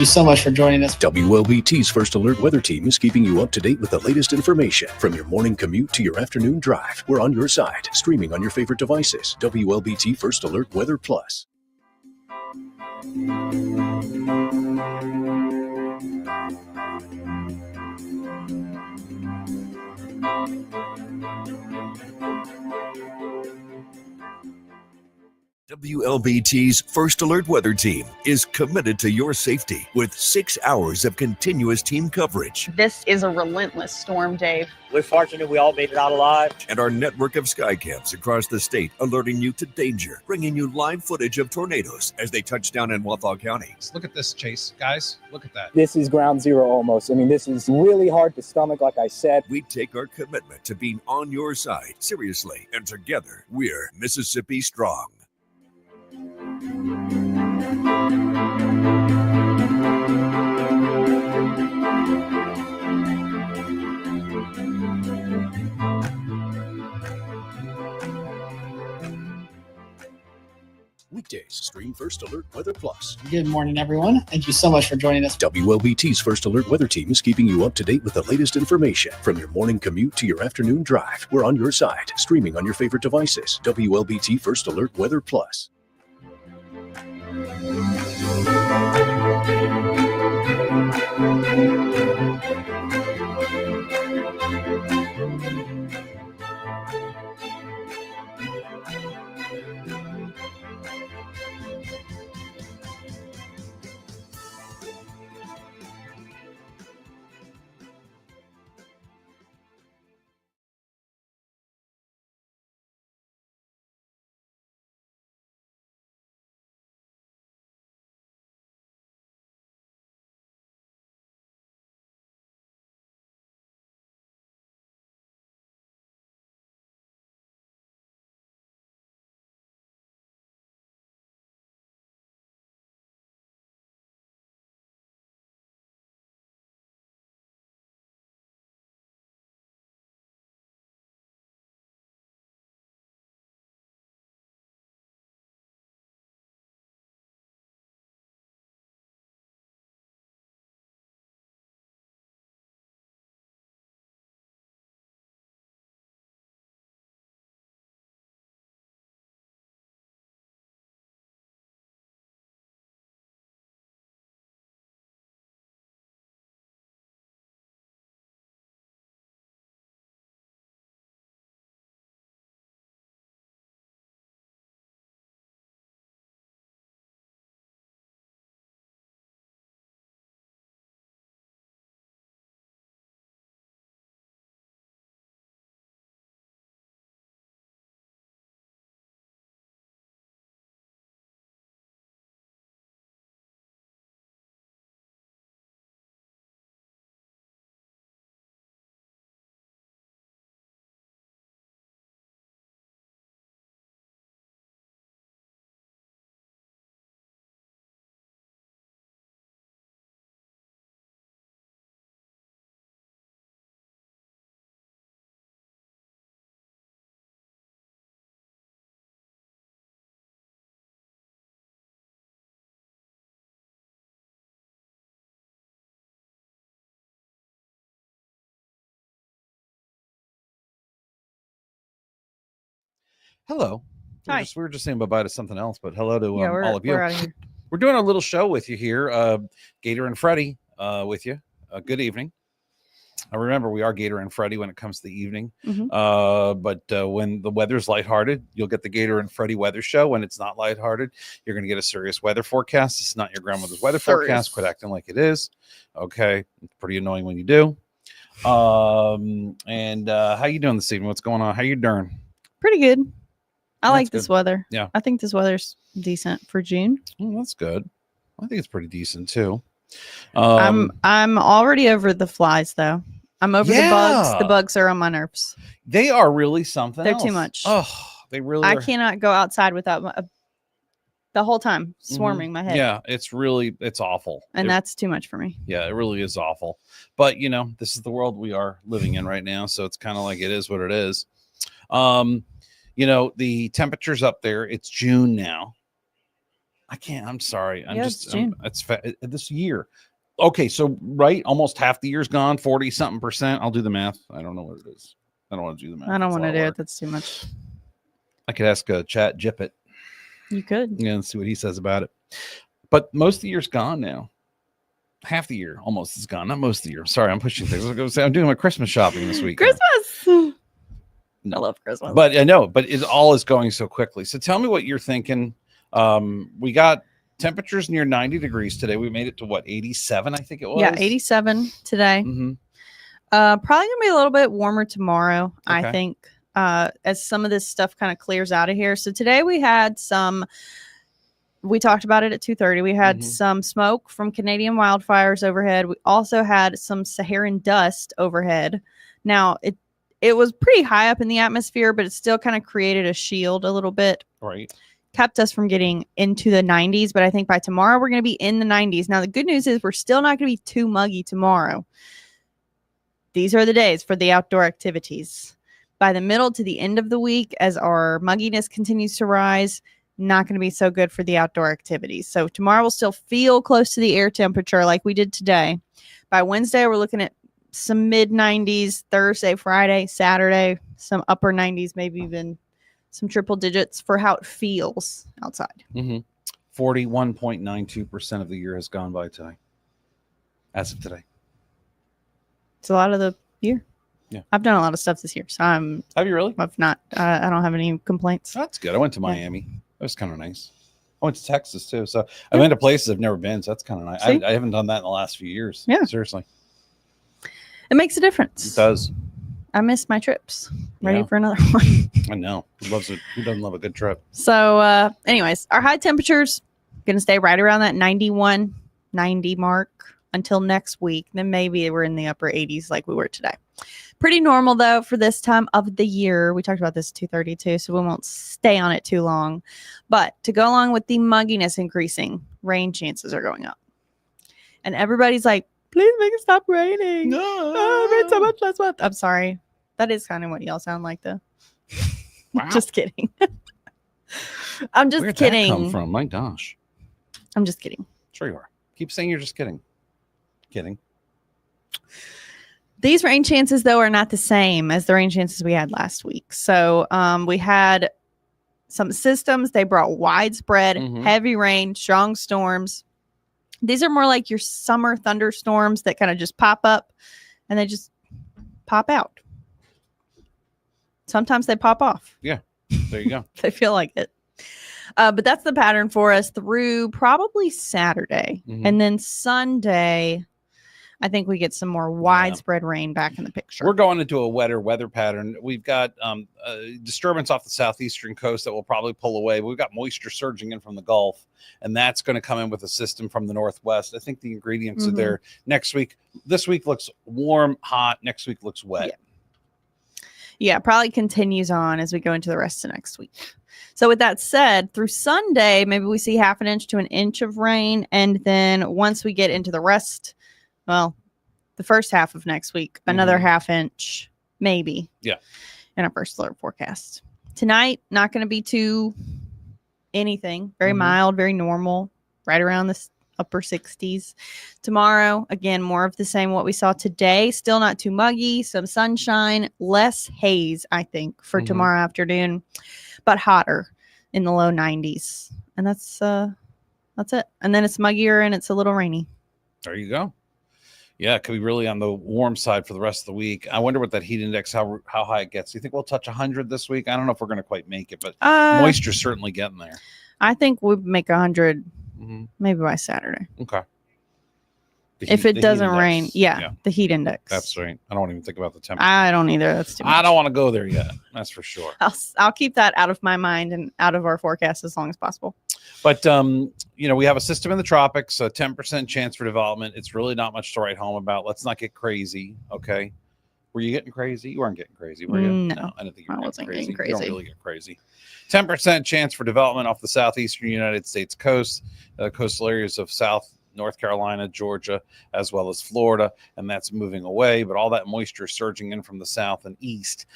you so much for joining us. WLBT's First Alert Weather Team is keeping you up to date with the latest information. From your morning commute to your afternoon drive, we're on your side, streaming on your favorite devices. WLBT First Alert Weather Plus. WLBT's First Alert Weather Team is committed to your safety with 6 hours of continuous team coverage. This is a relentless storm, Dave. We're fortunate we all made it out alive. And our network of sky cams across the state alerting you to danger, bringing you live footage of tornadoes as they touch down in Wathau County. Look at this, Chase. Guys, look at that. This is ground zero almost. I mean, this is really hard to stomach, like I said. We take our commitment to being on your side seriously, and together we're Mississippi Strong. Weekdays, stream First Alert Weather Plus. Good morning, everyone. Thank you so much for joining us. WLBT's First Alert Weather Team is keeping you up to date with the latest information. From your morning commute to your afternoon drive, we're on your side, streaming on your favorite devices. WLBT First Alert Weather Plus. Hello. Hi. We were just saying bye-bye to something else, but hello to all of you. We're out of here. We're doing a little show with you here. Gator and Freddie with you. Good evening. Remember, we are Gator and Freddie when it comes to the evening. But when the weather's lighthearted, you'll get the Gator and Freddie weather show. When it's not lighthearted, you're going to get a serious weather forecast. It's not your grandmother's weather forecast. Quit acting like it is. Okay. It's pretty annoying when you do. How you doing this evening? What's going on? How you doing? Pretty good. I That's like this good. weather. Yeah. I think this weather's decent for June. Oh, that's good. I think it's pretty decent too. I'm already over the flies though. I'm over the bugs. The bugs are on my nerves. They are really something. They're else. too much. Oh, they really. I are. cannot go outside without the whole time swarming my head. Yeah, it's awful. And that's too much for me. Yeah, it really is awful. But this is the world we are living in right now, so it's kind of like it is what it is. The temperature's up there. It's June now. I can't. I'm sorry. I'm Yeah, just. it's June. This year. Okay, so right, almost half the year's gone. 40-something%. I'll do the math. I don't know what it is. I don't want to do the math. I don't It's a want lot to of do work. it. That's too much. I could ask Chat Jippet. You could. Yeah, and see what he says about it. But most of the year's gone now. Half the year almost is gone. Not most of the year. Sorry, I'm pushing things. I was going to say I'm doing my Christmas shopping this week. Christmas. No. I love Christmas. But I know, but it all is going so quickly. So tell me what you're thinking. We got temperatures near 90 degrees today. We made it to what, 87, I think it was? Yeah, 87 today. Mm-hmm. Probably gonna be a little bit warmer tomorrow, Okay. I think, as some of this stuff kind of clears out of here. So today we had we talked about it at 2:30. We had some smoke from Canadian wildfires overhead. We also had some Saharan dust overhead. Now it was pretty high up in the atmosphere, but it still kind of created a shield a little bit. Right. Kept us from getting into the 90s, but I think by tomorrow we're going to be in the 90s. Now the good news is we're still not going to be too muggy tomorrow. These are the days for the outdoor activities. By the middle to the end of the week, as our mugginess continues to rise, not going to be so good for the outdoor activities. So tomorrow will still feel close to the air temperature like we did today. By Wednesday, we're looking at some mid 90s. Thursday, Friday, Saturday, some upper 90s, maybe even some triple digits for how it feels outside. 41.92% of the year has gone by today. As of today. It's a lot of the year. Yeah. I've done a lot of stuff this year, so Have you really? I've not. I don't have any complaints. That's good. I went to Miami. That was kind of nice. I went to Texas too. So I went to places I've never been. So that's kind of nice. I haven't done that in the last few years. Yeah. Seriously. It makes a difference. It does. I miss my trips. Ready Yeah. for another one. I know. Who loves it? Who doesn't love a good trip? So, anyways, our high temperatures going to stay right around that 91, 90 mark until next week. Then maybe we're in the upper 80s like we were today. Pretty normal, though, for this time of the year. We talked about this at 2:32, so we won't stay on it too long. But to go along with the mugginess increasing, rain chances are going up. And everybody's like, please make it stop raining. No. Oh, I made so much less month. I'm sorry. That is kind of what y'all sound like, though. Wow. Just kidding. I'm just Where'd kidding. that come from? My gosh. I'm just kidding. Sure you are. Keep saying you're just kidding. Kidding. These rain chances, though, are not the same as the rain chances we had last week. So we had some systems. They brought widespread, heavy rain, strong storms. These are more like your summer thunderstorms that kind of just pop up and they just pop out. Sometimes they pop off. Yeah. There you go. They feel like it. But that's the pattern for us through probably Saturday. And then Sunday, I think we get some more widespread rain back in the picture. We're going into a wetter weather pattern. We've got a disturbance off the southeastern coast that will probably pull away. We've got moisture surging in from the Gulf, and that's going to come in with a system from the northwest. I think the ingredients are there next week. This week looks warm, hot. Next week looks wet. Yeah, probably continues on as we go into the rest of next week. So with that said, through Sunday, maybe we see half an inch to an inch of rain. And then once we get into the rest, well, the first half of next week, another half inch, maybe. Yeah. In our first alert forecast. Tonight, not going to be too anything. Very mild, very normal, right around the upper 60s. Tomorrow, again, more of the same what we saw today. Still not too muggy, some sunshine, less haze, I think, for tomorrow afternoon, but hotter in the low 90s. And that's it. And then it's muggier and it's a little rainy. There you go. Yeah, it could be really on the warm side for the rest of the week. I wonder what that heat index, how high it gets. Do you think we'll touch 100 this week? I don't know if we're going to quite make it, but moisture's certainly getting there. I think we'll make 100 maybe by Saturday. Okay. If it doesn't rain, the heat index. That's right. I don't even think about the temperature. I don't either. That's too much. I don't want to go there yet. That's for sure. I'll keep that out of my mind and out of our forecast as long as possible. But, we have a system in the tropics, a 10% chance for development. It's really not much to write home about. Let's not get crazy, okay? Were you getting crazy? You weren't getting crazy, were you? No, I didn't think you were wasn't getting getting crazy. You crazy. don't really get crazy. 10% chance for development off the southeastern United States coast, coastal areas of North Carolina, Georgia, as well as Florida, and that's moving away. But all that moisture is surging in from the south and east.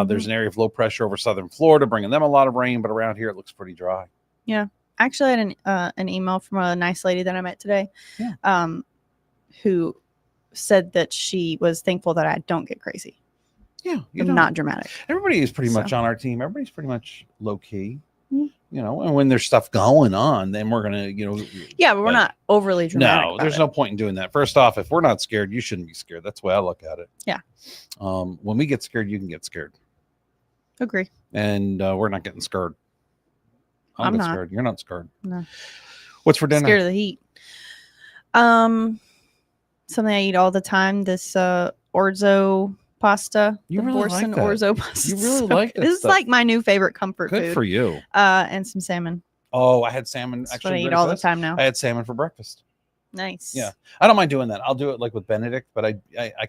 There's an area of low pressure over southern Florida, bringing them a lot of rain, but around here it looks pretty dry. Yeah. actually had an email from a nice lady that I met today, who said that she was thankful that I don't get crazy. Yeah, I'm not dramatic. Everybody is pretty much on our team. Everybody's pretty much low key. You know, and when there's stuff going on, then we're gonna, but we're not overly dramatic. No, there's no point in doing that. First off, if we're not scared, you shouldn't be scared. That's the way I look at it. Yeah. When we get scared, you can get scared. Agree. And we're not getting scared. I'm not scared. You're not scared. No. What's for dinner? Scared of the heat. Something I eat all the time. This orzo pasta. You really like that. Orzo pasta. You really like it. This is like my new favorite comfort food. Good for you. And some salmon. Oh, I had salmon. That's actually, what I eat all the time now. I had salmon for breakfast. Nice. Yeah, I don't mind doing that. I'll do it like with Benedict, but I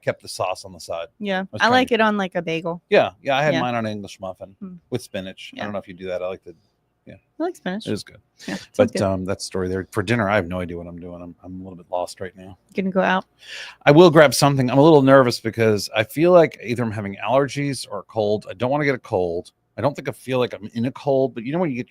kept the sauce on the side. Yeah, I like it on like a bagel. Yeah, I had mine on an English muffin with spinach. Yeah. I don't know if you do that. I like the. Yeah, I like spinach. It is good. Yeah, but good. That story there for dinner, I have no idea what I'm doing. I'm a little bit lost right now. Gonna go out. I will grab something. I'm a little nervous because I feel like either I'm having allergies or a cold. I don't want to get a cold. I don't think I feel like I'm in a cold, but you know when you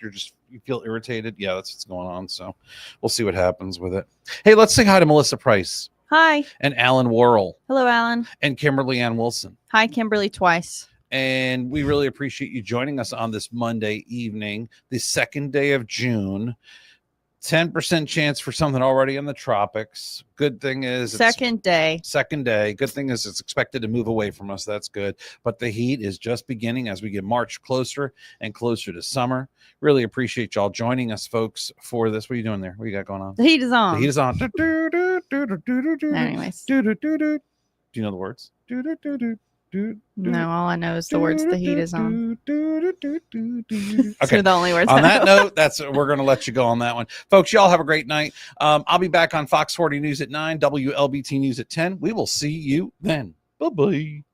feel irritated? Yeah, that's what's going on. So we'll see what happens with it. Hey, let's say hi to Melissa Price. Hi. And Alan Worrell. Hello, Alan. And Kimberly Ann Wilson. Hi, Kimberly, twice. And we really appreciate you joining us on this Monday evening, the 2nd day of June. 10% chance for something already in the tropics. Good thing is second day. Good thing is it's expected to move away from us. That's good. But the heat is just beginning as we get March closer and closer to summer. Really appreciate y'all joining us, folks, for this. What are you doing there? What you got going on? The heat is on. The heat is on. Anyways. Do you know the words? No, all I know is the words "the heat is on." Okay, so the only words. On that note, we're going to let you go on that one, folks. Y'all have a great night. I'll be back on Fox 40 News at 9, WLBT News at 10. We will see you then. Bye bye.